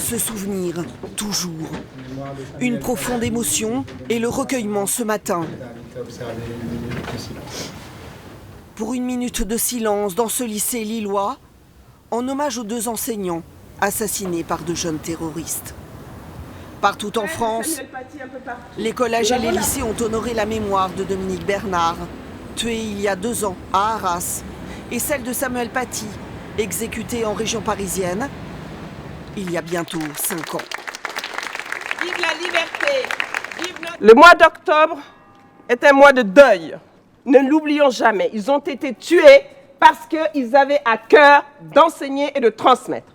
Se souvenir, toujours. Une profonde émotion et le recueillement ce matin. Pour une minute de silence dans ce lycée lillois, en hommage aux 2 enseignants assassinés par de jeunes terroristes. Partout en France, les collèges et les lycées ont honoré la mémoire de Dominique Bernard, tué il y a 2 ans à Arras, et celle de Samuel Paty, exécuté en région parisienne il y a bientôt 5 ans. Vive la liberté! Vive le mois d'octobre est un mois de deuil. Ne l'oublions jamais. Ils ont été tués parce qu'ils avaient à cœur d'enseigner et de transmettre.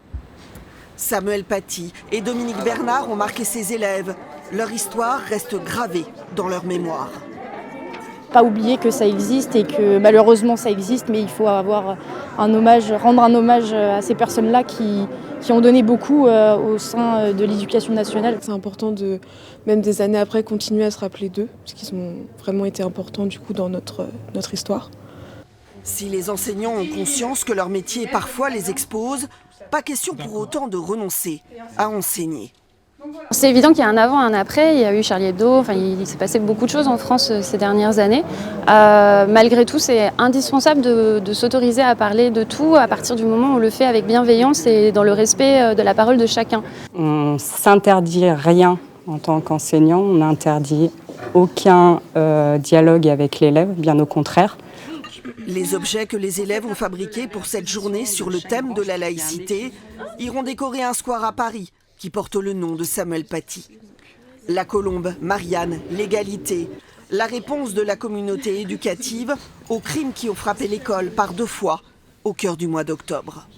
Samuel Paty et Dominique Bernard ont marqué ses élèves. Leur histoire reste gravée dans leur mémoire. Pas oublier que ça existe et que malheureusement ça existe, mais il faut avoir un hommage, rendre un hommage à ces personnes-là qui ont donné beaucoup au sein de l'éducation nationale. C'est important de, même des années après, continuer à se rappeler d'eux, parce qu'ils ont vraiment été importants du coup dans notre histoire. Si les enseignants ont conscience que leur métier parfois les expose, pas question pour autant de renoncer à enseigner. C'est évident qu'il y a un avant et un après, il y a eu Charlie Hebdo, il s'est passé beaucoup de choses en France ces dernières années. Malgré tout, c'est indispensable de s'autoriser à parler de tout à partir du moment où on le fait avec bienveillance et dans le respect de la parole de chacun. On ne s'interdit rien en tant qu'enseignant, on n'interdit aucun dialogue avec l'élève, bien au contraire. Les objets que les élèves ont fabriqués pour cette journée sur le thème de la laïcité iront décorer un square à Paris qui porte le nom de Samuel Paty. La colombe, Marianne, l'égalité, la réponse de la communauté éducative aux crimes qui ont frappé l'école par 2 fois au cœur du mois d'octobre.